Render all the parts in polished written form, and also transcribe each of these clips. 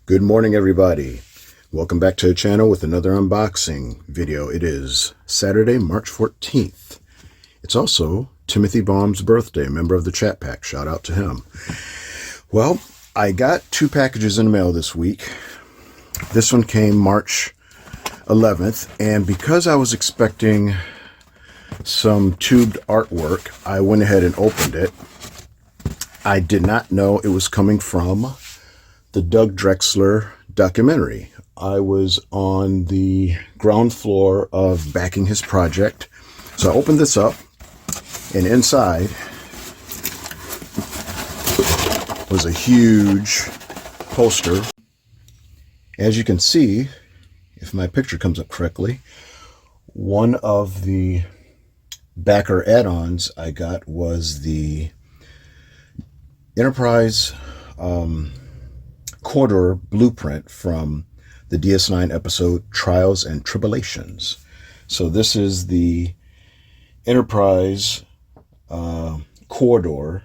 Good morning, everybody. Welcome back to the channel with another unboxing video. It is Saturday, March 14th. It's also Timothy Baum's birthday, member of the chat pack. Shout out to him. Well, I got 2 packages in the mail this week. This one came March 11th, and because I was expecting some tubed artwork, I went ahead and opened it. I did not know it was coming from the Doug Drexler documentary. I was on the ground floor of backing his project. So I opened this up, and inside was a huge poster. As you can see, if my picture comes up correctly, one of the backer add-ons I got was the Enterprise corridor blueprint from the DS9 episode Trials and Tribulations. So this is the Enterprise corridor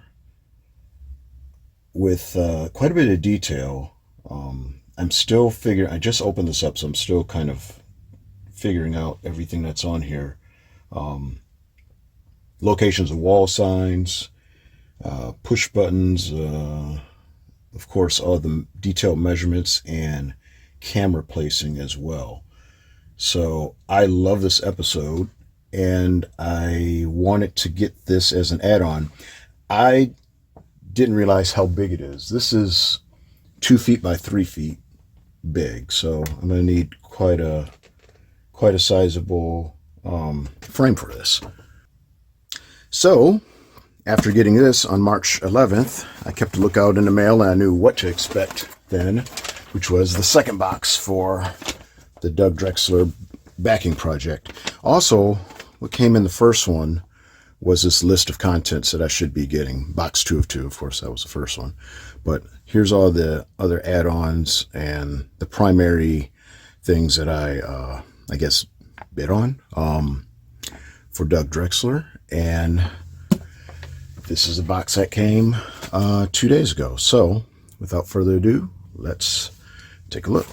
with quite a bit of detail. I'm still figuring, I just opened this up, so I'm still kind of figuring out everything that's on here. Locations of wall signs, push buttons, of course, all the detailed measurements and camera placing as well. So I love this episode, and I wanted to get this as an add-on. I didn't realize how big it is. This is 2 feet by 3 feet big, so I'm going to need quite a sizable frame for this. So after getting this on March 11th, I kept a lookout in the mail, and I knew what to expect then, which was the second box for the Doug Drexler backing project. Also, what came in the first one was this list of contents that I should be getting. Box 2 of 2, of course, that was the first one. But here's all the other add-ons and the primary things that I guess, bid on for Doug Drexler. And this is a box that came 2 days ago. So, without further ado, let's take a look.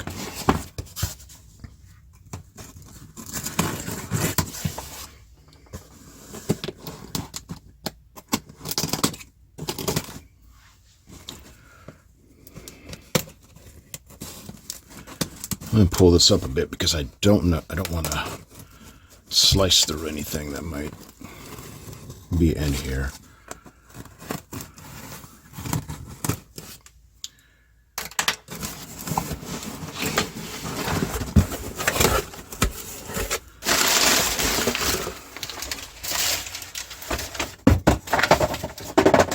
I'm going to pull this up a bit because I don't want to slice through anything that might be in here.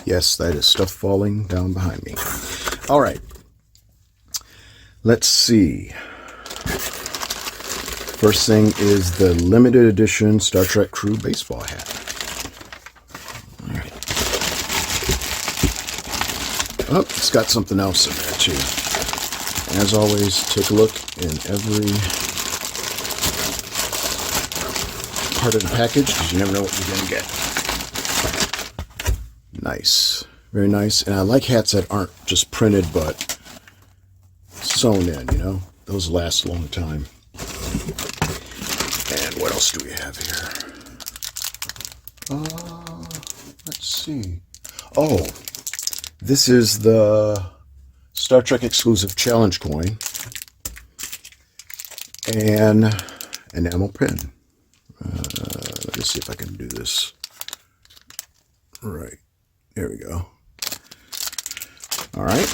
Yes, that is stuff falling down behind me. All right. Let's see. First thing is the limited edition Star Trek crew baseball hat. All right. Oh, it's got something else in there too. As always, take a look in every part of the package because you never know what you're going to get. Nice. Very nice. And I like hats that aren't just printed but sewn in, you know. Those last a long time. And what else do we have here? Let's see. Oh, this is the Star Trek exclusive challenge coin and an enamel pen. Let me see if I can do this right. There we go. All right.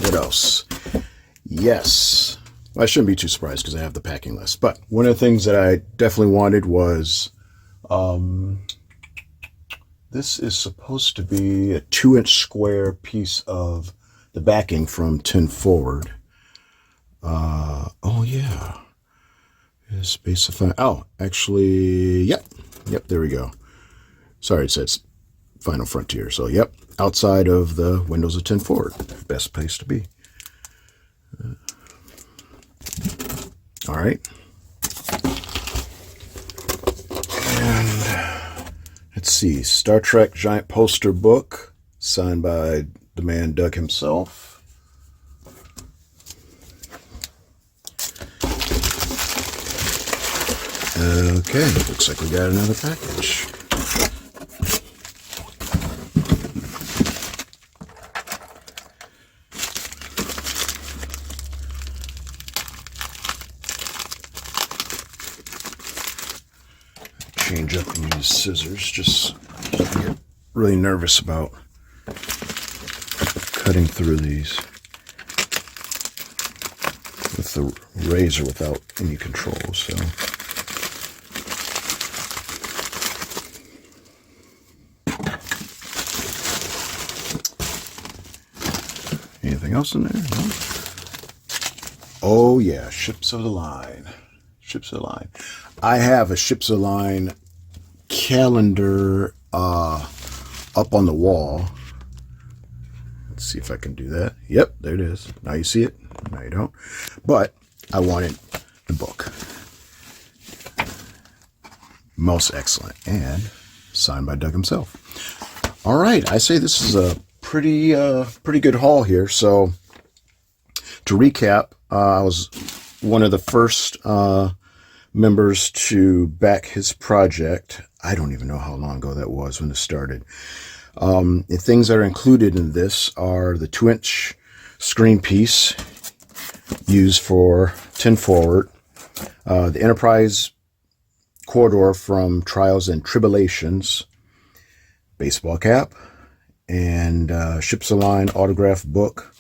What else? Yes. Well, I shouldn't be too surprised because I have the packing list. But one of the things that I definitely wanted was this is supposed to be a 2-inch square piece of the backing from 10 Forward. Oh, yeah. Specify. Oh, actually, yep. Yep, there we go. Sorry, it says Final Frontier. So, yep, outside of the windows of 10 Forward. Best place to be. All right. And let's see. Star Trek giant poster book signed by the man Doug himself. Okay, looks like we got another package. Change up and use scissors, just get really nervous about cutting through these with the razor without any control. So anything else in there? No? Oh yeah, Ships of the Line. Ships of the Line. I have a Ships of the Line calendar up on the wall. Let's see if I can do that. Yep, there it is. Now you see it. Now you don't. But I wanted the book. Most excellent. And signed by Doug himself. All right. I say this is a pretty good haul here. So to recap, I was one of the first members to back his project. I don't even know how long ago that was when it started. The things that are included in this are the 2-inch screen piece used for 10 forward, the Enterprise corridor from Trials and Tribulations, baseball cap, and Ships of the Line autograph book,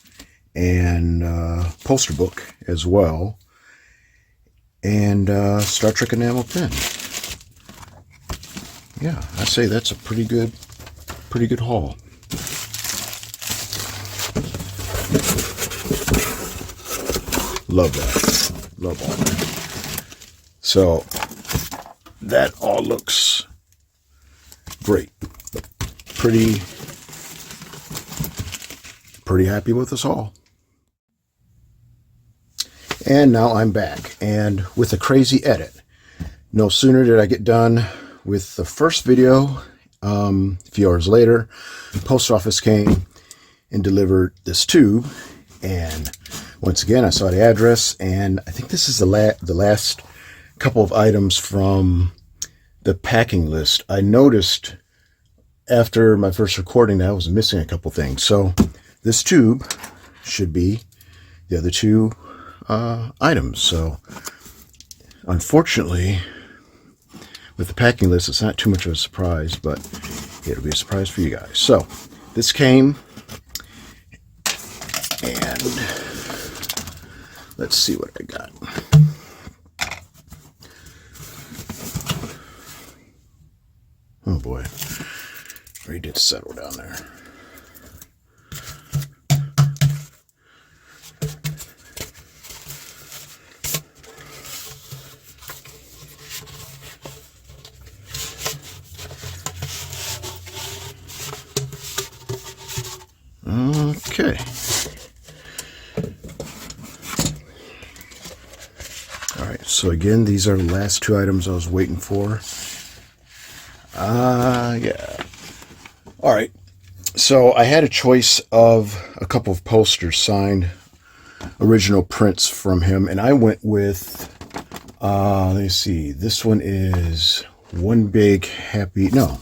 and poster book as well, and Star Trek enamel pen. Yeah, I say that's a pretty good haul. Love that. Love all that. So that all looks great. Pretty happy with this haul. And now I'm back, and with a crazy edit. No sooner did I get done with the first video, a few hours later, the post office came and delivered this tube. And once again, I saw the address, and I think this is the last couple of items from the packing list. I noticed after my first recording that I was missing a couple things. So this tube should be the other two items. So unfortunately, with the packing list, it's not too much of a surprise, but it'll be a surprise for you guys. So this came, and let's see what I got. Oh boy, ready to settle down there. Okay. All right, so again, these are the last two items I was waiting for. Yeah. All right. So I had a choice of a couple of posters signed, original prints from him, and I went with, let me see, this one is One Big Happy, no,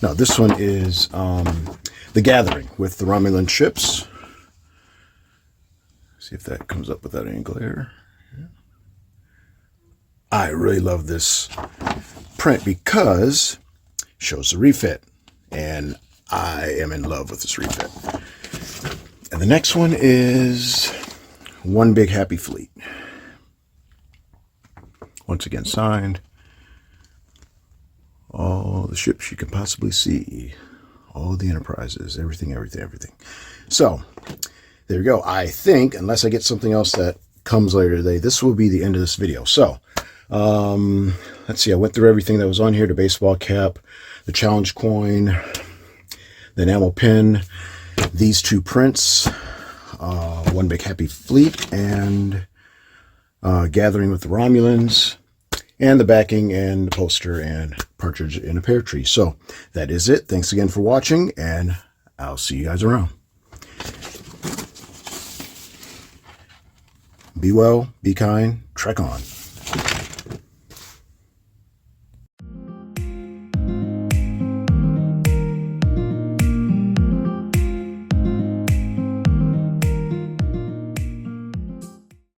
this one is The Gathering with the Romulan ships. See if that comes up without any glare. Yeah. I really love this print because it shows the refit, and I am in love with this refit. And the next one is One Big Happy Fleet. Once again signed. All the ships you can possibly see. All the Enterprises. Everything. So, there you go. I think, unless I get something else that comes later today, this will be the end of this video. So, let's see. I went through everything that was on here. The baseball cap, the challenge coin, the enamel pin, these two prints, One Big Happy Fleet, and Gathering with the Romulans, and the backing and the poster and Partridge in a Pear Tree. So that is it. Thanks again for watching, and I'll see you guys around. Be well, be kind, trek on.